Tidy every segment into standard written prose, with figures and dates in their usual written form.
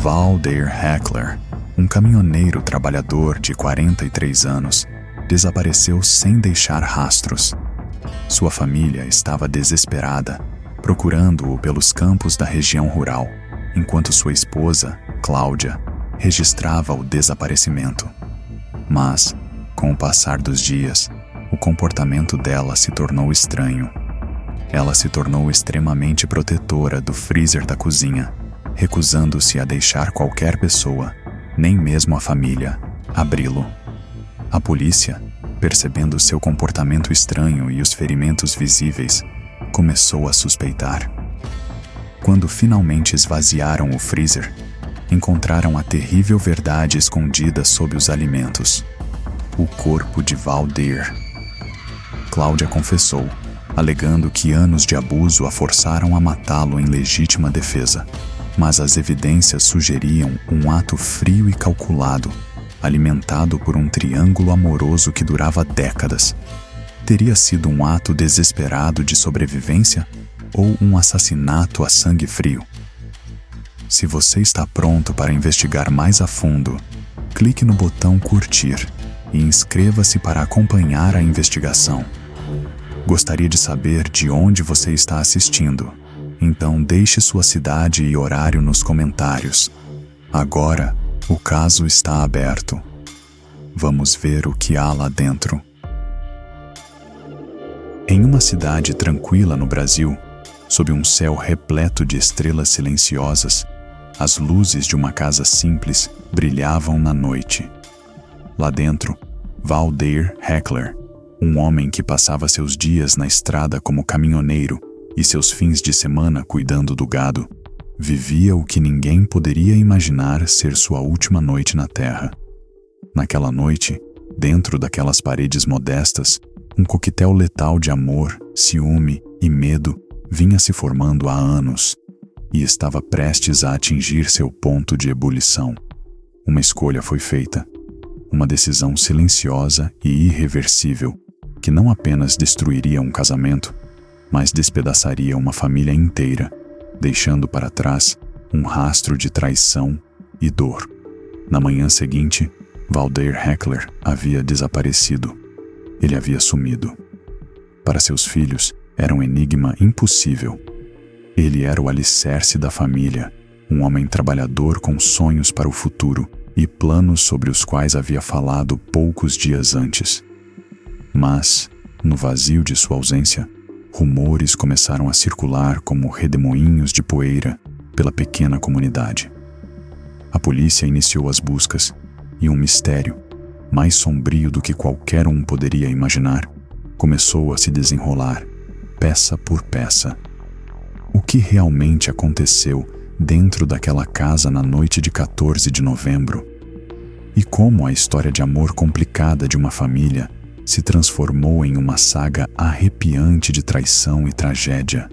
Valdir Heckler, um caminhoneiro trabalhador de 43 anos, desapareceu sem deixar rastros. Sua família estava desesperada, procurando-o pelos campos da região rural, enquanto sua esposa, Cláudia, registrava o desaparecimento. Mas, com o passar dos dias, o comportamento dela se tornou estranho. Ela se tornou extremamente protetora do freezer da cozinha, recusando-se a deixar qualquer pessoa, nem mesmo a família, abri-lo. A polícia, percebendo seu comportamento estranho e os ferimentos visíveis, começou a suspeitar. Quando finalmente esvaziaram o freezer, encontraram a terrível verdade escondida sob os alimentos: o corpo de Valdir. Cláudia confessou, alegando que anos de abuso a forçaram a matá-lo em legítima defesa, mas as evidências sugeriam um ato frio e calculado, alimentado por um triângulo amoroso que durava décadas. Teria sido um ato desesperado de sobrevivência ou um assassinato a sangue frio? Se você está pronto para investigar mais a fundo, clique no botão curtir e inscreva-se para acompanhar a investigação. Gostaria de saber de onde você está assistindo, então deixe sua cidade e horário nos comentários. Agora, o caso está aberto. Vamos ver o que há lá dentro. Em uma cidade tranquila no Brasil, sob um céu repleto de estrelas silenciosas, as luzes de uma casa simples brilhavam na noite. Lá dentro, Valdir Heckler, um homem que passava seus dias na estrada como caminhoneiro e seus fins de semana cuidando do gado, vivia o que ninguém poderia imaginar ser sua última noite na Terra. Naquela noite, dentro daquelas paredes modestas, um coquetel letal de amor, ciúme e medo vinha se formando há anos e estava prestes a atingir seu ponto de ebulição. Uma escolha foi feita, uma decisão silenciosa e irreversível, que não apenas destruiria um casamento, mas despedaçaria uma família inteira, deixando para trás um rastro de traição e dor. Na manhã seguinte, Valdir Heckler havia desaparecido. Ele havia sumido. Para seus filhos, era um enigma impossível. Ele era o alicerce da família, um homem trabalhador com sonhos para o futuro e planos sobre os quais havia falado poucos dias antes. Mas, no vazio de sua ausência, rumores começaram a circular como redemoinhos de poeira pela pequena comunidade. A polícia iniciou as buscas e um mistério, mais sombrio do que qualquer um poderia imaginar, começou a se desenrolar, peça por peça. O que realmente aconteceu dentro daquela casa na noite de 14 de novembro? E como a história de amor complicada de uma família se transformou em uma saga arrepiante de traição e tragédia?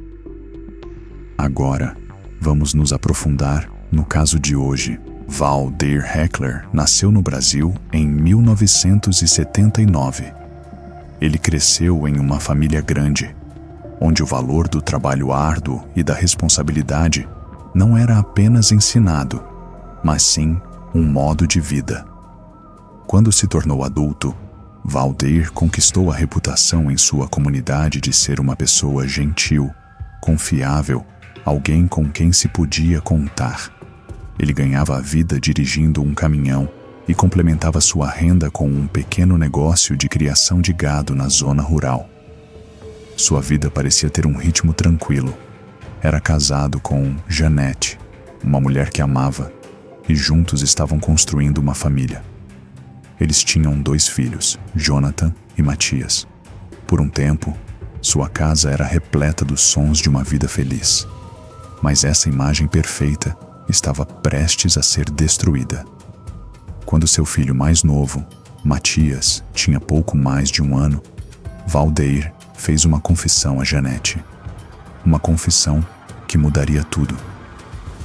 Agora, vamos nos aprofundar no caso de hoje. Valdir Heckler nasceu no Brasil em 1979. Ele cresceu em uma família grande, onde o valor do trabalho árduo e da responsabilidade não era apenas ensinado, mas sim um modo de vida. Quando se tornou adulto, Valdir conquistou a reputação em sua comunidade de ser uma pessoa gentil, confiável, alguém com quem se podia contar. Ele ganhava a vida dirigindo um caminhão e complementava sua renda com um pequeno negócio de criação de gado na zona rural. Sua vida parecia ter um ritmo tranquilo. Era casado com Janete, uma mulher que amava, e juntos estavam construindo uma família. Eles tinham 2 filhos, Jonathan e Matias. Por um tempo, sua casa era repleta dos sons de uma vida feliz. Mas essa imagem perfeita estava prestes a ser destruída. Quando seu filho mais novo, Matias, tinha pouco mais de 1 ano, Valdir fez uma confissão a Janete. Uma confissão que mudaria tudo.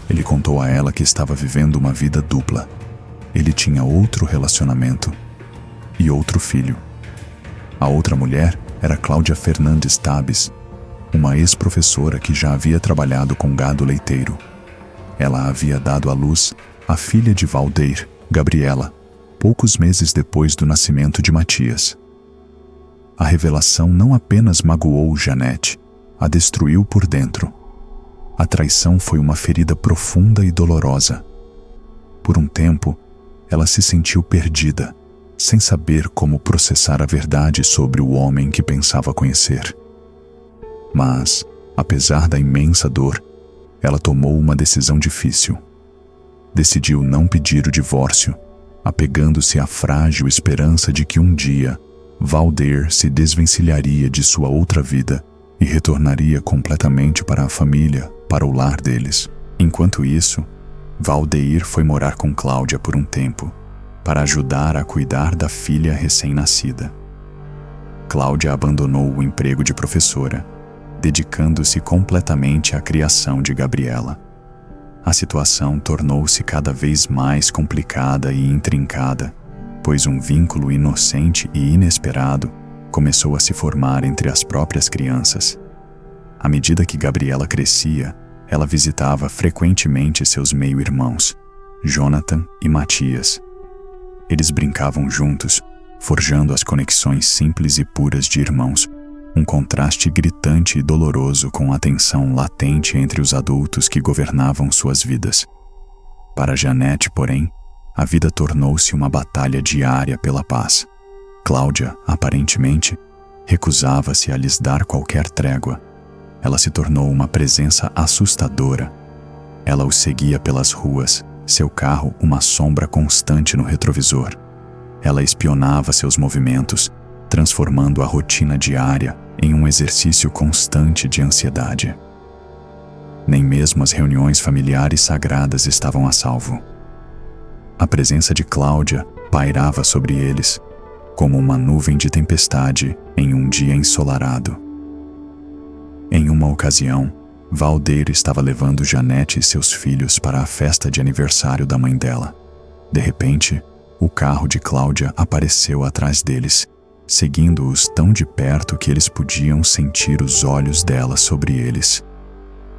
Ele contou a ela que estava vivendo uma vida dupla. Ele tinha outro relacionamento e outro filho. A outra mulher era Cláudia Fernandes Tabes, uma ex-professora que já havia trabalhado com gado leiteiro. Ela havia dado à luz a filha de Valdeir, Gabriela, poucos meses depois do nascimento de Matias. A revelação não apenas magoou Janete, a destruiu por dentro. A traição foi uma ferida profunda e dolorosa. Por um tempo, ela se sentiu perdida, sem saber como processar a verdade sobre o homem que pensava conhecer. Mas, apesar da imensa dor, ela tomou uma decisão difícil. Decidiu não pedir o divórcio, apegando-se à frágil esperança de que um dia Valdeir se desvencilharia de sua outra vida e retornaria completamente para a família, para o lar deles. Enquanto isso, Valdeir foi morar com Cláudia por um tempo, para ajudar a cuidar da filha recém-nascida. Cláudia abandonou o emprego de professora, dedicando-se completamente à criação de Gabriela. A situação tornou-se cada vez mais complicada e intrincada, pois um vínculo inocente e inesperado começou a se formar entre as próprias crianças. À medida que Gabriela crescia, ela visitava frequentemente seus meio-irmãos, Jonathan e Matias. Eles brincavam juntos, forjando as conexões simples e puras de irmãos, um contraste gritante e doloroso com a tensão latente entre os adultos que governavam suas vidas. Para Janete, porém, a vida tornou-se uma batalha diária pela paz. Cláudia, aparentemente, recusava-se a lhes dar qualquer trégua. Ela se tornou uma presença assustadora. Ela os seguia pelas ruas, seu carro uma sombra constante no retrovisor. Ela espionava seus movimentos, transformando a rotina diária em um exercício constante de ansiedade. Nem mesmo as reuniões familiares sagradas estavam a salvo. A presença de Cláudia pairava sobre eles, como uma nuvem de tempestade em um dia ensolarado. Em uma ocasião, Valdeir estava levando Janete e seus filhos para a festa de aniversário da mãe dela. De repente, o carro de Cláudia apareceu atrás deles, seguindo-os tão de perto que eles podiam sentir os olhos dela sobre eles.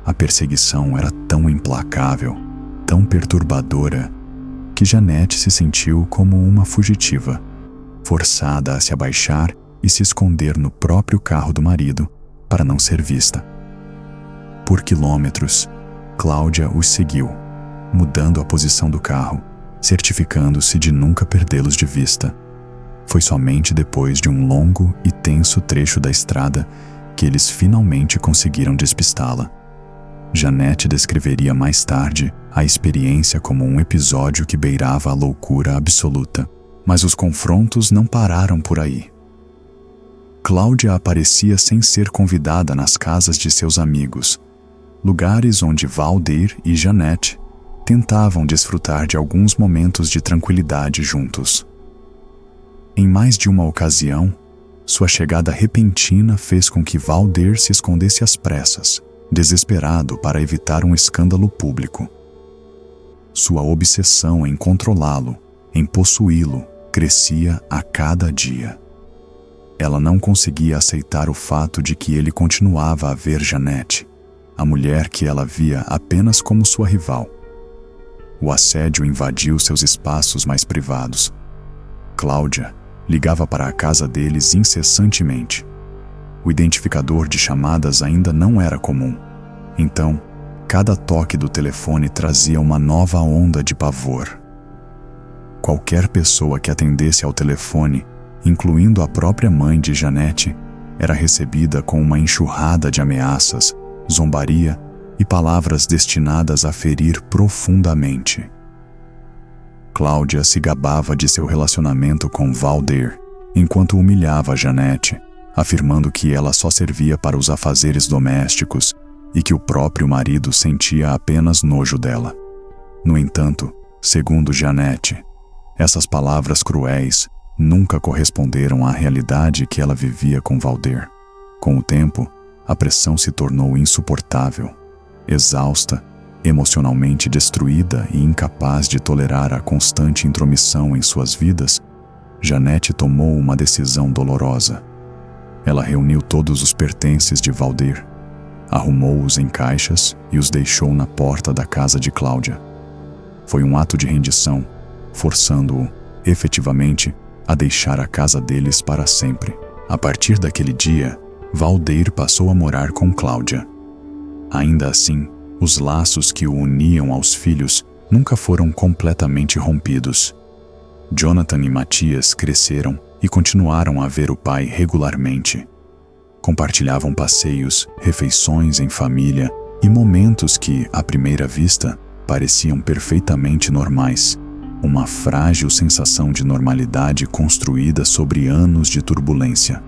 A perseguição era tão implacável, tão perturbadora, que Janete se sentiu como uma fugitiva, forçada a se abaixar e se esconder no próprio carro do marido para não ser vista. Por quilômetros, Cláudia os seguiu, mudando a posição do carro, certificando-se de nunca perdê-los de vista. Foi somente depois de um longo e tenso trecho da estrada que eles finalmente conseguiram despistá-la. Janete descreveria mais tarde a experiência como um episódio que beirava a loucura absoluta. Mas os confrontos não pararam por aí. Cláudia aparecia sem ser convidada nas casas de seus amigos, lugares onde Valdeir e Janete tentavam desfrutar de alguns momentos de tranquilidade juntos. Em mais de uma ocasião, sua chegada repentina fez com que Valdeir se escondesse às pressas, desesperado para evitar um escândalo público. Sua obsessão em controlá-lo, em possuí-lo, crescia a cada dia. Ela não conseguia aceitar o fato de que ele continuava a ver Janete, a mulher que ela via apenas como sua rival. O assédio invadiu seus espaços mais privados. Cláudia ligava para a casa deles incessantemente. O identificador de chamadas ainda não era comum. Então, cada toque do telefone trazia uma nova onda de pavor. Qualquer pessoa que atendesse ao telefone, incluindo a própria mãe de Janete, era recebida com uma enxurrada de ameaças, zombaria e palavras destinadas a ferir profundamente. Cláudia se gabava de seu relacionamento com Valdeir, enquanto humilhava Janete, afirmando que ela só servia para os afazeres domésticos e que o próprio marido sentia apenas nojo dela. No entanto, segundo Janete, essas palavras cruéis nunca corresponderam à realidade que ela vivia com Valdeir. Com o tempo, a pressão se tornou insuportável. Exausta, emocionalmente destruída e incapaz de tolerar a constante intromissão em suas vidas, Janete tomou uma decisão dolorosa. Ela reuniu todos os pertences de Valdeir, arrumou-os em caixas e os deixou na porta da casa de Cláudia. Foi um ato de rendição, forçando-o, efetivamente, a deixar a casa deles para sempre. A partir daquele dia, Valdeir passou a morar com Cláudia. Ainda assim, os laços que o uniam aos filhos nunca foram completamente rompidos. Jonathan e Matias cresceram e continuaram a ver o pai regularmente. Compartilhavam passeios, refeições em família e momentos que, à primeira vista, pareciam perfeitamente normais. Uma frágil sensação de normalidade construída sobre anos de turbulência.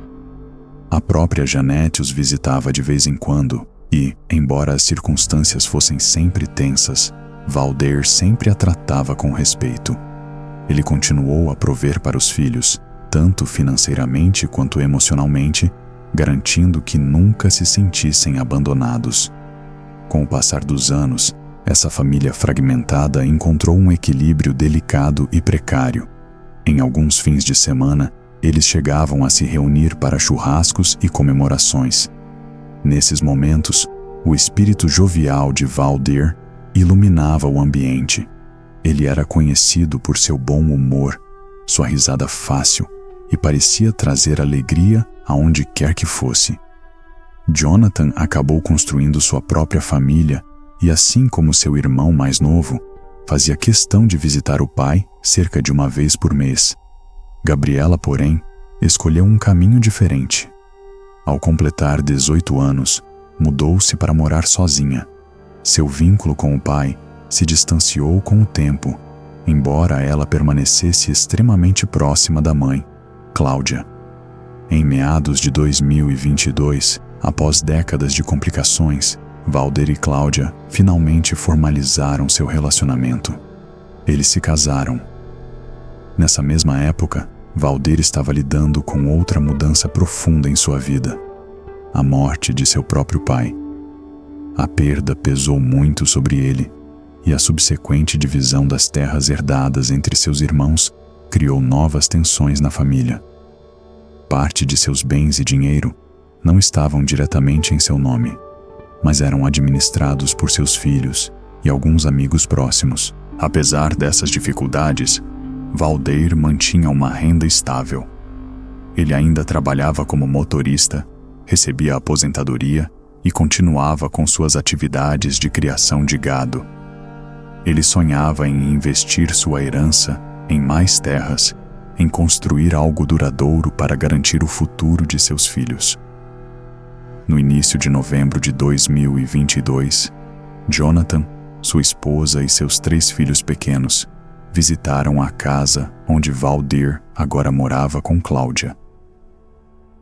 A própria Janete os visitava de vez em quando e, embora as circunstâncias fossem sempre tensas, Valdeir sempre a tratava com respeito. Ele continuou a prover para os filhos, tanto financeiramente quanto emocionalmente, garantindo que nunca se sentissem abandonados. Com o passar dos anos, essa família fragmentada encontrou um equilíbrio delicado e precário. Em alguns fins de semana, eles chegavam a se reunir para churrascos e comemorações. Nesses momentos, o espírito jovial de Valdeir iluminava o ambiente. Ele era conhecido por seu bom humor, sua risada fácil e parecia trazer alegria aonde quer que fosse. Jonathan acabou construindo sua própria família e, assim como seu irmão mais novo, fazia questão de visitar o pai cerca de uma vez por mês. Gabriela, porém, escolheu um caminho diferente. Ao completar 18 anos, mudou-se para morar sozinha. Seu vínculo com o pai se distanciou com o tempo, embora ela permanecesse extremamente próxima da mãe, Cláudia. Em meados de 2022, após décadas de complicações, Valdeir e Cláudia finalmente formalizaram seu relacionamento. Eles se casaram. Nessa mesma época, Valdeir estava lidando com outra mudança profunda em sua vida: a morte de seu próprio pai. A perda pesou muito sobre ele, e a subsequente divisão das terras herdadas entre seus irmãos criou novas tensões na família. Parte de seus bens e dinheiro não estavam diretamente em seu nome, mas eram administrados por seus filhos e alguns amigos próximos. Apesar dessas dificuldades, Valdeir mantinha uma renda estável. Ele ainda trabalhava como motorista, recebia aposentadoria e continuava com suas atividades de criação de gado. Ele sonhava em investir sua herança em mais terras, em construir algo duradouro para garantir o futuro de seus filhos. No início de novembro de 2022, Jonathan, sua esposa e seus 3 filhos pequenos visitaram a casa onde Valdeir agora morava com Cláudia.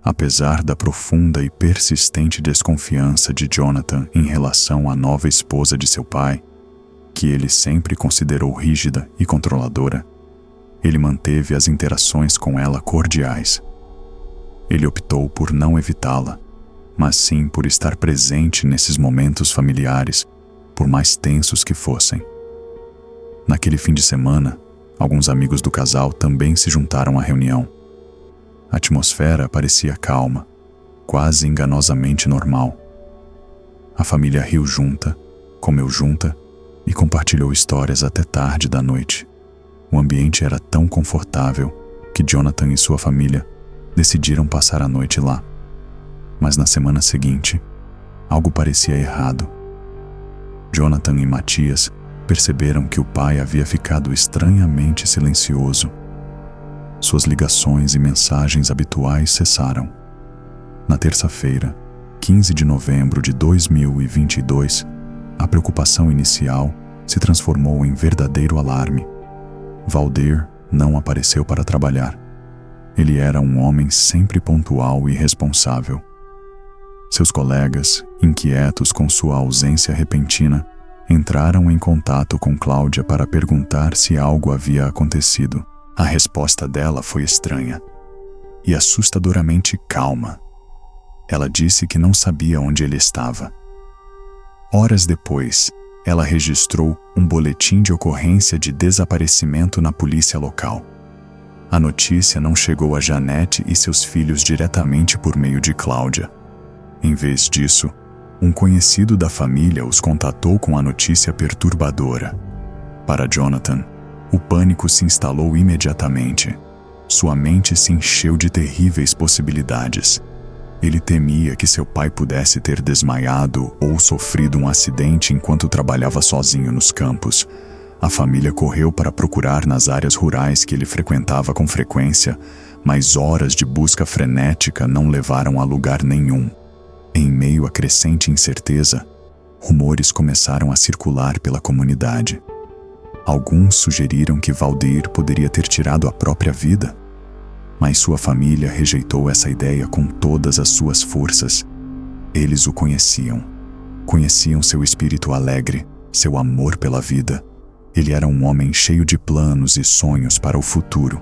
Apesar da profunda e persistente desconfiança de Jonathan em relação à nova esposa de seu pai, que ele sempre considerou rígida e controladora, ele manteve as interações com ela cordiais. Ele optou por não evitá-la, mas sim por estar presente nesses momentos familiares, por mais tensos que fossem. Naquele fim de semana, alguns amigos do casal também se juntaram à reunião. A atmosfera parecia calma, quase enganosamente normal. A família riu junta, comeu junta e compartilhou histórias até tarde da noite. O ambiente era tão confortável que Jonathan e sua família decidiram passar a noite lá. Mas na semana seguinte, algo parecia errado. Jonathan e Matias perceberam que o pai havia ficado estranhamente silencioso. Suas ligações e mensagens habituais cessaram. Na terça-feira, 15 de novembro de 2022, a preocupação inicial se transformou em verdadeiro alarme. Valdeir não apareceu para trabalhar. Ele era um homem sempre pontual e responsável. Seus colegas, inquietos com sua ausência repentina, entraram em contato com Cláudia para perguntar se algo havia acontecido. A resposta dela foi estranha e assustadoramente calma. Ela disse que não sabia onde ele estava. Horas depois, ela registrou um boletim de ocorrência de desaparecimento na polícia local. A notícia não chegou a Janete e seus filhos diretamente por meio de Cláudia. Em vez disso, um conhecido da família os contatou com a notícia perturbadora. Para Jonathan, o pânico se instalou imediatamente. Sua mente se encheu de terríveis possibilidades. Ele temia que seu pai pudesse ter desmaiado ou sofrido um acidente enquanto trabalhava sozinho nos campos. A família correu para procurar nas áreas rurais que ele frequentava com frequência, mas horas de busca frenética não levaram a lugar nenhum. Em meio à crescente incerteza, rumores começaram a circular pela comunidade. Alguns sugeriram que Valdir poderia ter tirado a própria vida, mas sua família rejeitou essa ideia com todas as suas forças. Eles o conheciam seu espírito alegre, seu amor pela vida. Ele era um homem cheio de planos e sonhos para o futuro.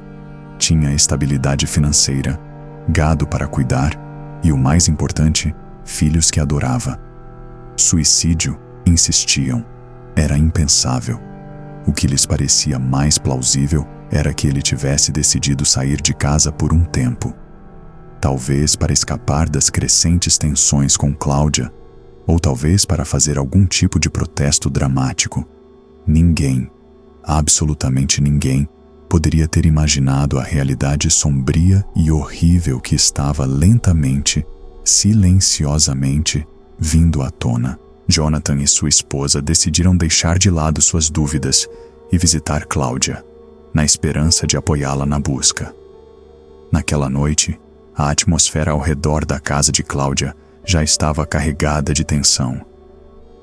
Tinha estabilidade financeira, gado para cuidar e, o mais importante, filhos que adorava. Suicídio, insistiam, era impensável. O que lhes parecia mais plausível era que ele tivesse decidido sair de casa por um tempo. Talvez para escapar das crescentes tensões com Cláudia, ou talvez para fazer algum tipo de protesto dramático. Ninguém, absolutamente ninguém, poderia ter imaginado a realidade sombria e horrível que estava lentamente, silenciosamente, vindo à tona. Jonathan e sua esposa decidiram deixar de lado suas dúvidas e visitar Cláudia, na esperança de apoiá-la na busca. Naquela noite, a atmosfera ao redor da casa de Cláudia já estava carregada de tensão.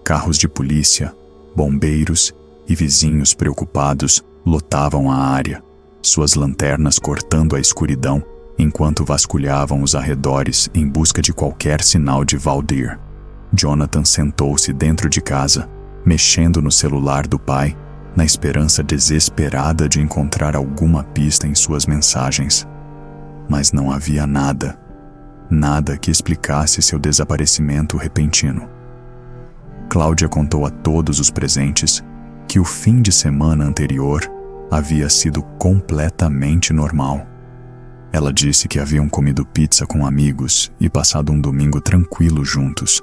Carros de polícia, bombeiros e vizinhos preocupados lotavam a área, suas lanternas cortando a escuridão enquanto vasculhavam os arredores em busca de qualquer sinal de Valdir. Jonathan sentou-se dentro de casa, mexendo no celular do pai, na esperança desesperada de encontrar alguma pista em suas mensagens. Mas não havia nada que explicasse seu desaparecimento repentino. Cláudia contou a todos os presentes que o fim de semana anterior havia sido completamente normal. Ela disse que haviam comido pizza com amigos e passado um domingo tranquilo juntos.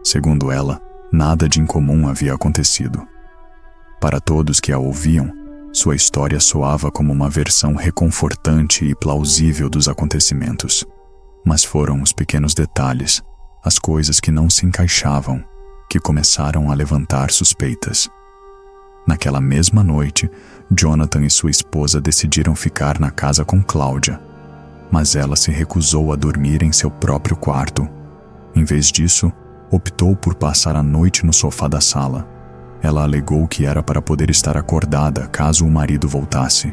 Segundo ela, nada de incomum havia acontecido. Para todos que a ouviam, sua história soava como uma versão reconfortante e plausível dos acontecimentos. Mas foram os pequenos detalhes, as coisas que não se encaixavam, que começaram a levantar suspeitas. Naquela mesma noite, Jonathan e sua esposa decidiram ficar na casa com Cláudia, mas ela se recusou a dormir em seu próprio quarto. Em vez disso, optou por passar a noite no sofá da sala. Ela alegou que era para poder estar acordada caso o marido voltasse.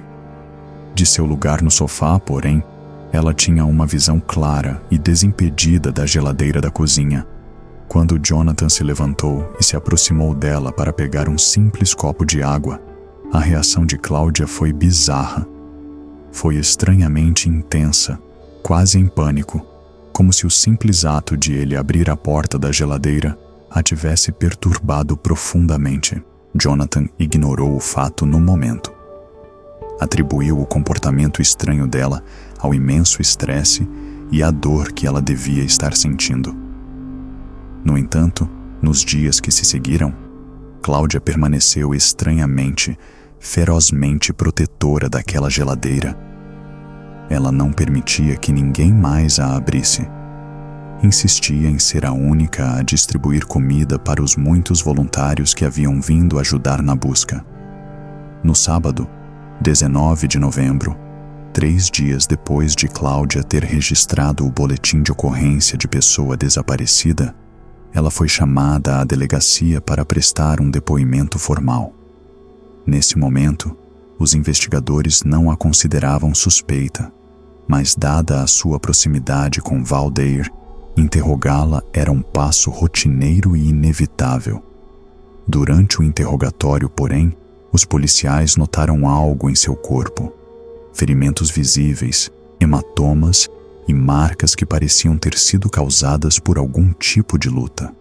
De seu lugar no sofá, porém, ela tinha uma visão clara e desimpedida da geladeira da cozinha. Quando Jonathan se levantou e se aproximou dela para pegar um simples copo de água, a reação de Cláudia foi bizarra. Foi estranhamente intensa, quase em pânico, como se o simples ato de ele abrir a porta da geladeira a tivesse perturbado profundamente. Jonathan ignorou o fato no momento. Atribuiu o comportamento estranho dela ao imenso estresse e à dor que ela devia estar sentindo. No entanto, nos dias que se seguiram, Cláudia permaneceu estranhamente, ferozmente protetora daquela geladeira. Ela não permitia que ninguém mais a abrisse. Insistia em ser a única a distribuir comida para os muitos voluntários que haviam vindo ajudar na busca. No sábado, 19 de novembro, 3 dias depois de Cláudia ter registrado o boletim de ocorrência de pessoa desaparecida, ela foi chamada à delegacia para prestar um depoimento formal. Nesse momento, os investigadores não a consideravam suspeita, mas dada a sua proximidade com Valdir, interrogá-la era um passo rotineiro e inevitável. Durante o interrogatório, porém, os policiais notaram algo em seu corpo. Ferimentos visíveis, hematomas e marcas que pareciam ter sido causadas por algum tipo de luta.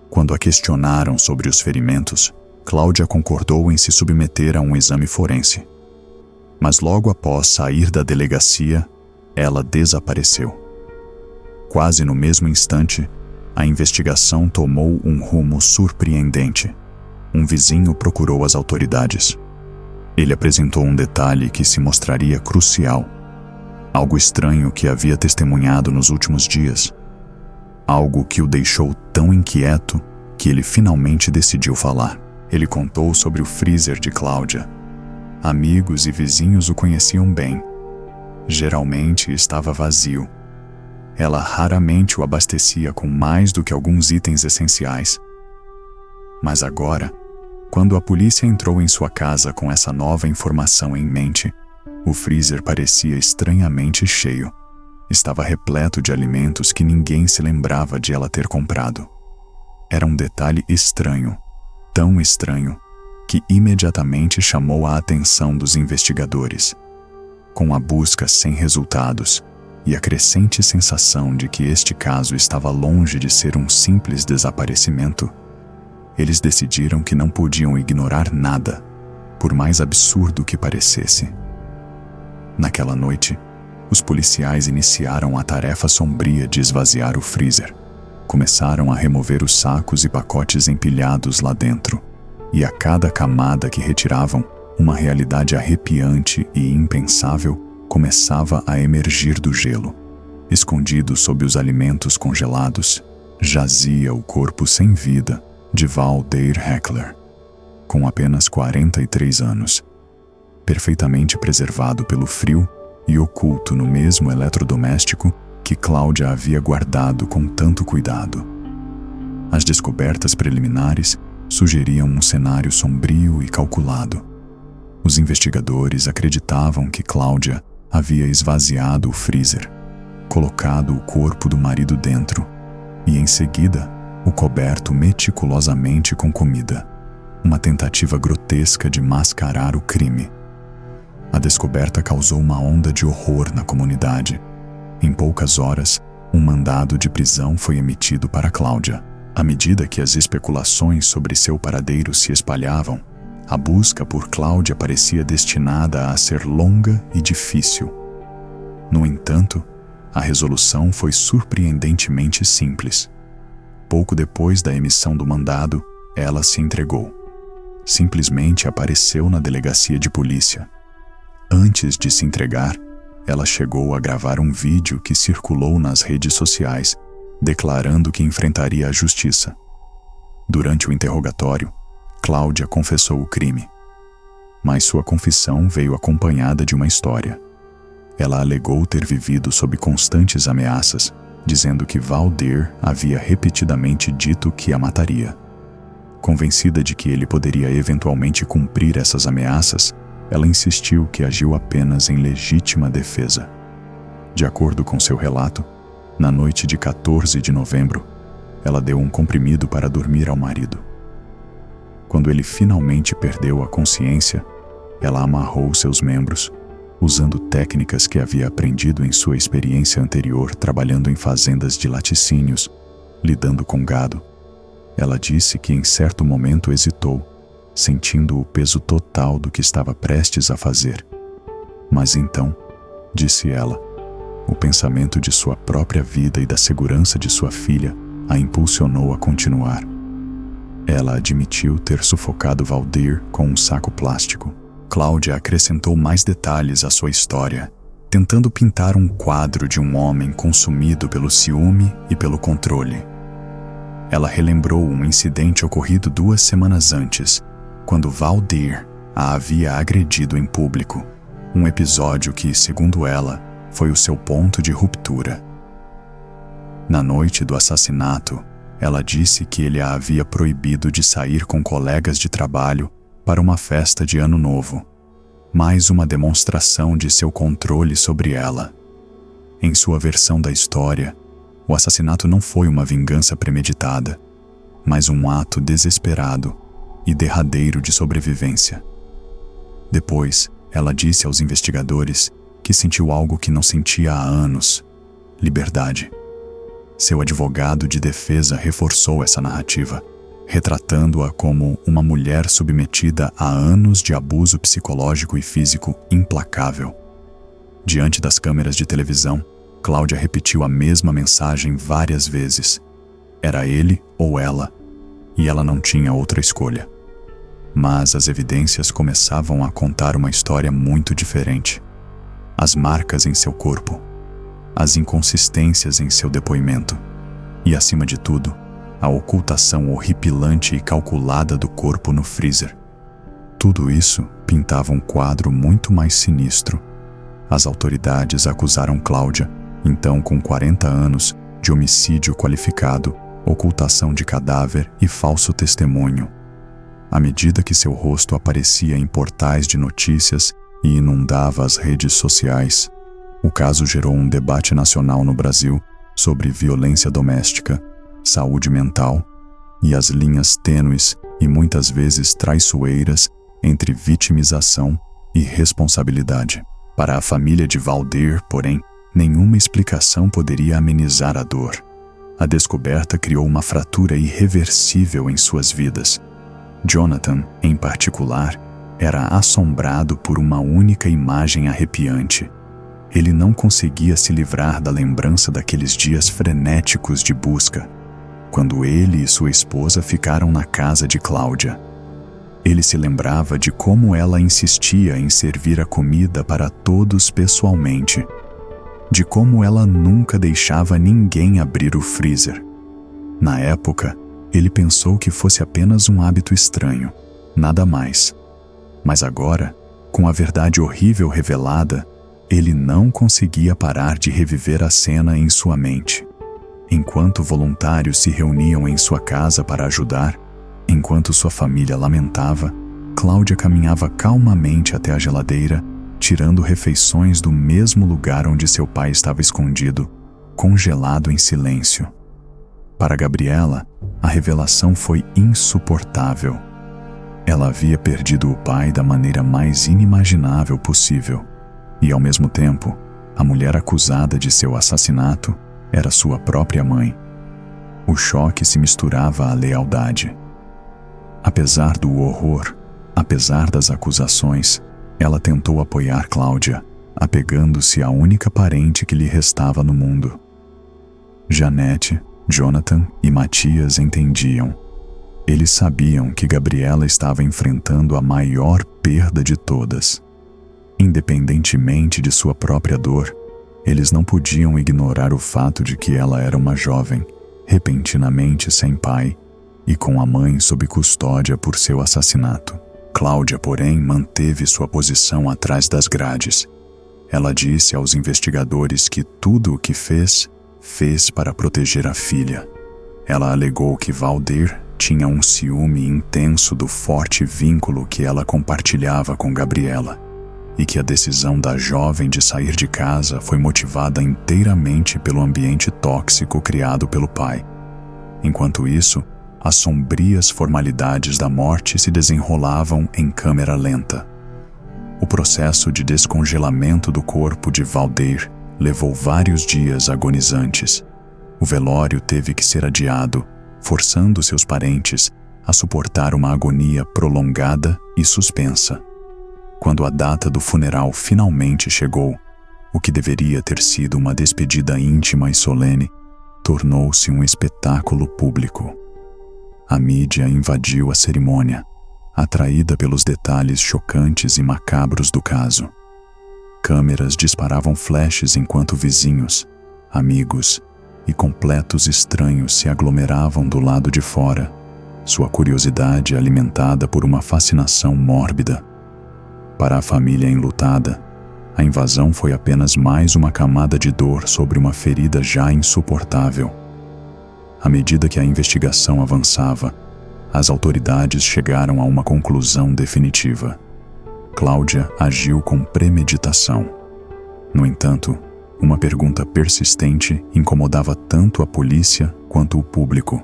Quando a questionaram sobre os ferimentos, Cláudia concordou em se submeter a um exame forense. Mas logo após sair da delegacia, ela desapareceu. Quase no mesmo instante, a investigação tomou um rumo surpreendente. um vizinho procurou as autoridades. Ele apresentou um detalhe que se mostraria crucial. Algo estranho que havia testemunhado nos últimos dias. Algo que o deixou tão inquieto que ele finalmente decidiu falar. Ele contou sobre o freezer de Cláudia. Amigos e vizinhos o conheciam bem. Geralmente estava vazio. Ela raramente o abastecia com mais do que alguns itens essenciais. Mas agora, quando a polícia entrou em sua casa com essa nova informação em mente, o freezer parecia estranhamente cheio. Estava repleto de alimentos que ninguém se lembrava de ela ter comprado. Era um detalhe estranho, tão estranho, que imediatamente chamou a atenção dos investigadores. Com a busca sem resultados e a crescente sensação de que este caso estava longe de ser um simples desaparecimento, eles decidiram que não podiam ignorar nada, por mais absurdo que parecesse. Naquela noite, os policiais iniciaram a tarefa sombria de esvaziar o freezer. Começaram a remover os sacos e pacotes empilhados lá dentro, e a cada camada que retiravam, uma realidade arrepiante e impensável começava a emergir do gelo. Escondido sob os alimentos congelados, jazia o corpo sem vida de Val Deir Heckler, com apenas 43 anos, perfeitamente preservado pelo frio e oculto no mesmo eletrodoméstico que Cláudia havia guardado com tanto cuidado. As descobertas preliminares sugeriam um cenário sombrio e calculado. Os investigadores acreditavam que Cláudia havia esvaziado o freezer, colocado o corpo do marido dentro e, em seguida, o coberto meticulosamente com comida, uma tentativa grotesca de mascarar o crime. A descoberta causou uma onda de horror na comunidade. Em poucas horas, um mandado de prisão foi emitido para Cláudia. À medida que as especulações sobre seu paradeiro se espalhavam, a busca por Cláudia parecia destinada a ser longa e difícil. No entanto, a resolução foi surpreendentemente simples. Pouco depois da emissão do mandado, ela se entregou. Simplesmente apareceu na delegacia de polícia. Antes de se entregar, ela chegou a gravar um vídeo que circulou nas redes sociais, declarando que enfrentaria a justiça. Durante o interrogatório, Cláudia confessou o crime. Mas sua confissão veio acompanhada de uma história. Ela alegou ter vivido sob constantes ameaças, dizendo que Val Deir havia repetidamente dito que a mataria. Convencida de que ele poderia eventualmente cumprir essas ameaças, ela insistiu que agiu apenas em legítima defesa. De acordo com seu relato, na noite de 14 de novembro, ela deu um comprimido para dormir ao marido. Quando ele finalmente perdeu a consciência, ela amarrou seus membros, usando técnicas que havia aprendido em sua experiência anterior trabalhando em fazendas de laticínios, lidando com gado. Ela disse que em certo momento hesitou, sentindo o peso total do que estava prestes a fazer. Mas então, disse ela, o pensamento de sua própria vida e da segurança de sua filha a impulsionou a continuar. Ela admitiu ter sufocado Val Deir com um saco plástico. Cláudia acrescentou mais detalhes à sua história, tentando pintar um quadro de um homem consumido pelo ciúme e pelo controle. Ela relembrou um incidente ocorrido 2 semanas antes, quando Val Deir a havia agredido em público, um episódio que, segundo ela, foi o seu ponto de ruptura. Na noite do assassinato, ela disse que ele a havia proibido de sair com colegas de trabalho para uma festa de Ano Novo, mais uma demonstração de seu controle sobre ela. Em sua versão da história, o assassinato não foi uma vingança premeditada, mas um ato desesperado e derradeiro de sobrevivência. Depois, ela disse aos investigadores que sentiu algo que não sentia há anos: liberdade. Seu advogado de defesa reforçou essa narrativa, retratando-a como uma mulher submetida a anos de abuso psicológico e físico implacável. Diante das câmeras de televisão, Cláudia repetiu a mesma mensagem várias vezes. Era ele ou ela, e ela não tinha outra escolha. Mas as evidências começavam a contar uma história muito diferente. As marcas em seu corpo, as inconsistências em seu depoimento e, acima de tudo, a ocultação horripilante e calculada do corpo no freezer. Tudo isso pintava um quadro muito mais sinistro. As autoridades acusaram Cláudia, então com 40 anos, de homicídio qualificado, ocultação de cadáver e falso testemunho. À medida que seu rosto aparecia em portais de notícias e inundava as redes sociais, o caso gerou um debate nacional no Brasil sobre violência doméstica, saúde mental e as linhas tênues e muitas vezes traiçoeiras entre vitimização e responsabilidade. Para a família de Valdir, porém, nenhuma explicação poderia amenizar a dor. A descoberta criou uma fratura irreversível em suas vidas. Jonathan, em particular, era assombrado por uma única imagem arrepiante. Ele não conseguia se livrar da lembrança daqueles dias frenéticos de busca, quando ele e sua esposa ficaram na casa de Cláudia. Ele se lembrava de como ela insistia em servir a comida para todos pessoalmente, de como ela nunca deixava ninguém abrir o freezer. Na época, ele pensou que fosse apenas um hábito estranho, nada mais. Mas agora, com a verdade horrível revelada, ele não conseguia parar de reviver a cena em sua mente. Enquanto voluntários se reuniam em sua casa para ajudar, enquanto sua família lamentava, Cláudia caminhava calmamente até a geladeira, tirando refeições do mesmo lugar onde seu pai estava escondido, congelado em silêncio. Para Gabriela, a revelação foi insuportável. Ela havia perdido o pai da maneira mais inimaginável possível, e ao mesmo tempo, a mulher acusada de seu assassinato era sua própria mãe. O choque se misturava à lealdade. Apesar do horror, apesar das acusações, ela tentou apoiar Cláudia, apegando-se à única parente que lhe restava no mundo. Janete, Jonathan e Matias entendiam. Eles sabiam que Gabriela estava enfrentando a maior perda de todas. Independentemente de sua própria dor, eles não podiam ignorar o fato de que ela era uma jovem, repentinamente sem pai, e com a mãe sob custódia por seu assassinato. Cláudia, porém, manteve sua posição atrás das grades. Ela disse aos investigadores que tudo o que fez para proteger a filha. Ela alegou que Valdir tinha um ciúme intenso do forte vínculo que ela compartilhava com Gabriela, e que a decisão da jovem de sair de casa foi motivada inteiramente pelo ambiente tóxico criado pelo pai. Enquanto isso, as sombrias formalidades da morte se desenrolavam em câmera lenta. O processo de descongelamento do corpo de Valdir levou vários dias agonizantes. O velório teve que ser adiado, forçando seus parentes a suportar uma agonia prolongada e suspensa. Quando a data do funeral finalmente chegou, o que deveria ter sido uma despedida íntima e solene, tornou-se um espetáculo público. A mídia invadiu a cerimônia, atraída pelos detalhes chocantes e macabros do caso. Câmeras disparavam flashes enquanto vizinhos, amigos e completos estranhos se aglomeravam do lado de fora, sua curiosidade alimentada por uma fascinação mórbida. Para a família enlutada, a invasão foi apenas mais uma camada de dor sobre uma ferida já insuportável. À medida que a investigação avançava, as autoridades chegaram a uma conclusão definitiva. Cláudia agiu com premeditação. No entanto, uma pergunta persistente incomodava tanto a polícia quanto o público.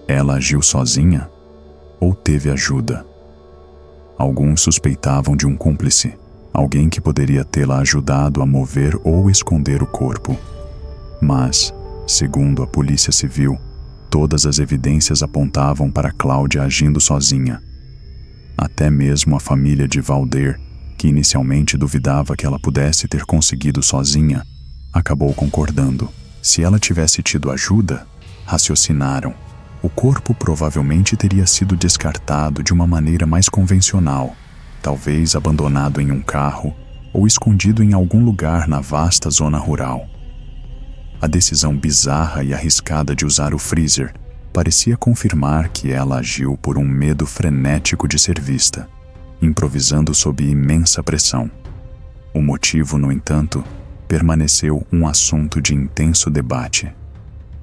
Ela agiu sozinha ou teve ajuda? Alguns suspeitavam de um cúmplice, alguém que poderia tê-la ajudado a mover ou esconder o corpo. Mas, segundo a Polícia Civil, todas as evidências apontavam para Cláudia agindo sozinha. Até mesmo a família de Valdir, que inicialmente duvidava que ela pudesse ter conseguido sozinha, acabou concordando. Se ela tivesse tido ajuda, raciocinaram, O corpo provavelmente teria sido descartado de uma maneira mais convencional, talvez abandonado em um carro ou escondido em algum lugar na vasta zona rural. A decisão bizarra e arriscada de usar o freezer parecia confirmar que ela agiu por um medo frenético de ser vista, improvisando sob imensa pressão. O motivo, no entanto, permaneceu um assunto de intenso debate.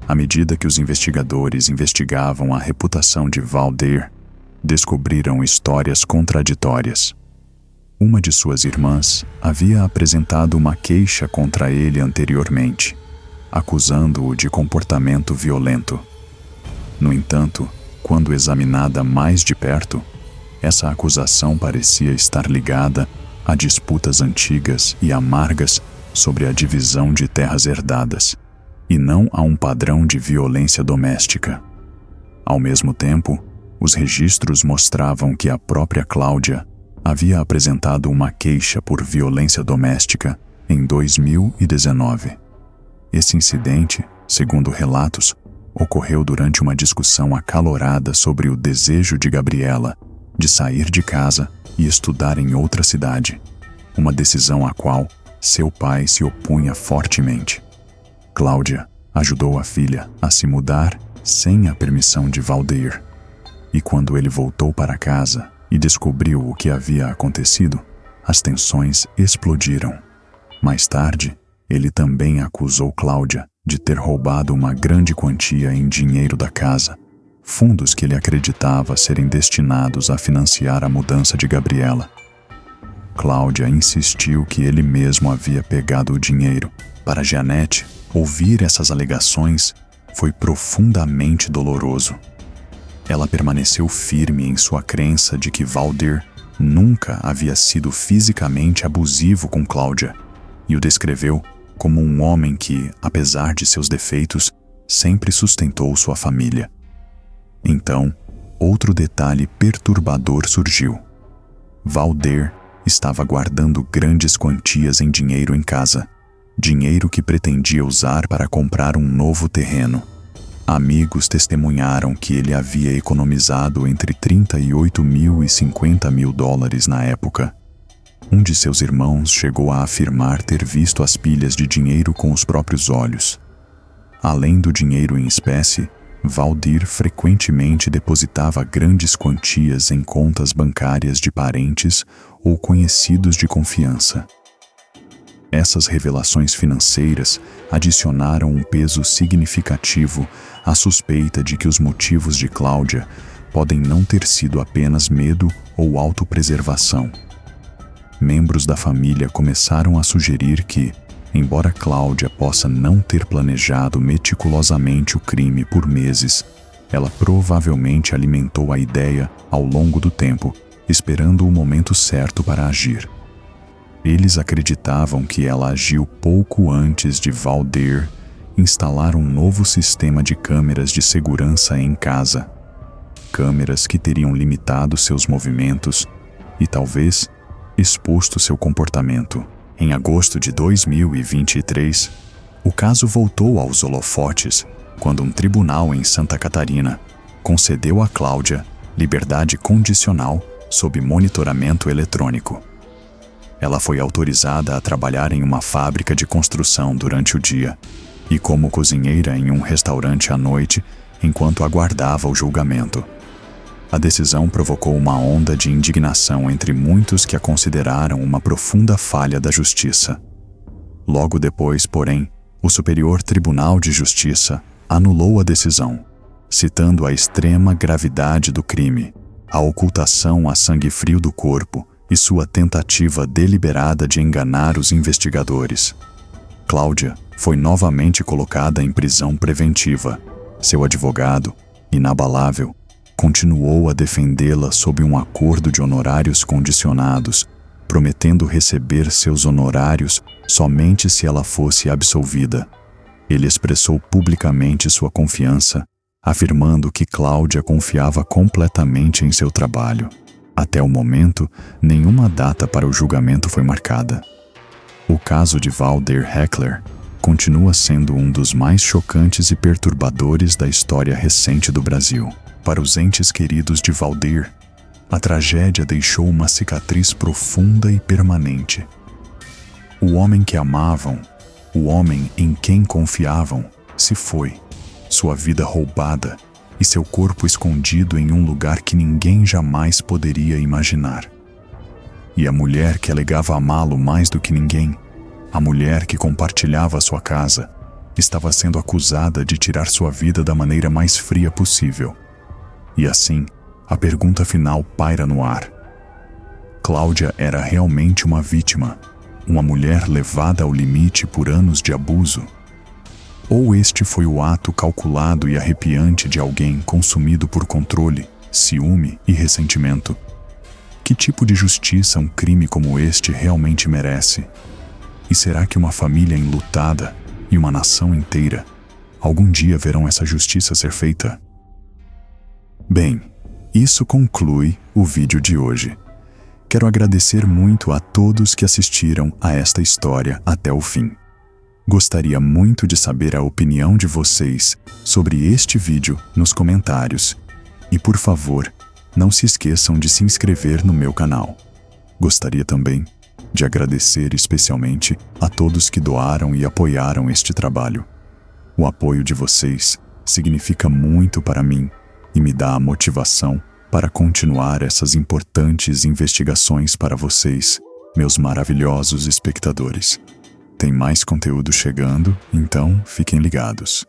À medida que os investigadores investigavam a reputação de Valdir, descobriram histórias contraditórias. Uma de suas irmãs havia apresentado uma queixa contra ele anteriormente, acusando-o de comportamento violento. No entanto, quando examinada mais de perto, essa acusação parecia estar ligada a disputas antigas e amargas sobre a divisão de terras herdadas, e não a um padrão de violência doméstica. Ao mesmo tempo, os registros mostravam que a própria Cláudia havia apresentado uma queixa por violência doméstica em 2019. Esse incidente, segundo relatos, ocorreu durante uma discussão acalorada sobre o desejo de Gabriela de sair de casa e estudar em outra cidade, uma decisão à qual seu pai se opunha fortemente. Cláudia ajudou a filha a se mudar sem a permissão de Valdir. E quando ele voltou para casa e descobriu o que havia acontecido, as tensões explodiram. Mais tarde, ele também acusou Cláudia de ter roubado uma grande quantia em dinheiro da casa, fundos que ele acreditava serem destinados a financiar a mudança de Gabriela. Cláudia insistiu que ele mesmo havia pegado o dinheiro. Para Jeanette, ouvir essas alegações foi profundamente doloroso. Ela permaneceu firme em sua crença de que Valdir nunca havia sido fisicamente abusivo com Cláudia e o descreveu como um homem que, apesar de seus defeitos, sempre sustentou sua família. Então, outro detalhe perturbador surgiu. Valdir estava guardando grandes quantias em dinheiro em casa, dinheiro que pretendia usar para comprar um novo terreno. Amigos testemunharam que ele havia economizado entre 38 mil e 50 mil dólares na época. Um de seus irmãos chegou a afirmar ter visto as pilhas de dinheiro com os próprios olhos. Além do dinheiro em espécie, Valdir frequentemente depositava grandes quantias em contas bancárias de parentes ou conhecidos de confiança. Essas revelações financeiras adicionaram um peso significativo à suspeita de que os motivos de Cláudia podem não ter sido apenas medo ou autopreservação. Membros da família começaram a sugerir que, embora Cláudia possa não ter planejado meticulosamente o crime por meses, ela provavelmente alimentou a ideia ao longo do tempo, esperando o momento certo para agir. Eles acreditavam que ela agiu pouco antes de Valdir instalar um novo sistema de câmeras de segurança em casa. Câmeras que teriam limitado seus movimentos e, talvez, exposto seu comportamento. Em agosto de 2023, o caso voltou aos holofotes quando um tribunal em Santa Catarina concedeu a Cláudia liberdade condicional sob monitoramento eletrônico. Ela foi autorizada a trabalhar em uma fábrica de construção durante o dia e como cozinheira em um restaurante à noite enquanto aguardava o julgamento. A decisão provocou uma onda de indignação entre muitos que a consideraram uma profunda falha da justiça. Logo depois, porém, o Superior Tribunal de Justiça anulou a decisão, citando a extrema gravidade do crime, a ocultação a sangue frio do corpo e sua tentativa deliberada de enganar os investigadores. Cláudia foi novamente colocada em prisão preventiva. Seu advogado, inabalável, continuou a defendê-la sob um acordo de honorários condicionados, prometendo receber seus honorários somente se ela fosse absolvida. Ele expressou publicamente sua confiança, afirmando que Cláudia confiava completamente em seu trabalho. Até o momento, nenhuma data para o julgamento foi marcada. O caso de Valdir Heckler continua sendo um dos mais chocantes e perturbadores da história recente do Brasil. Para os entes queridos de Valdir, a tragédia deixou uma cicatriz profunda e permanente. O homem que amavam, o homem em quem confiavam, se foi, sua vida roubada e seu corpo escondido em um lugar que ninguém jamais poderia imaginar. E a mulher que alegava amá-lo mais do que ninguém, a mulher que compartilhava sua casa, estava sendo acusada de tirar sua vida da maneira mais fria possível. E assim, a pergunta final paira no ar. Cláudia era realmente uma vítima, uma mulher levada ao limite por anos de abuso? Ou este foi o ato calculado e arrepiante de alguém consumido por controle, ciúme e ressentimento? Que tipo de justiça um crime como este realmente merece? E será que uma família enlutada e uma nação inteira algum dia verão essa justiça ser feita? Bem, isso conclui o vídeo de hoje. Quero agradecer muito a todos que assistiram a esta história até o fim. Gostaria muito de saber a opinião de vocês sobre este vídeo nos comentários. E por favor, não se esqueçam de se inscrever no meu canal. Gostaria também de agradecer especialmente a todos que doaram e apoiaram este trabalho. O apoio de vocês significa muito para mim e me dá a motivação para continuar essas importantes investigações para vocês, meus maravilhosos espectadores. Tem mais conteúdo chegando, então fiquem ligados.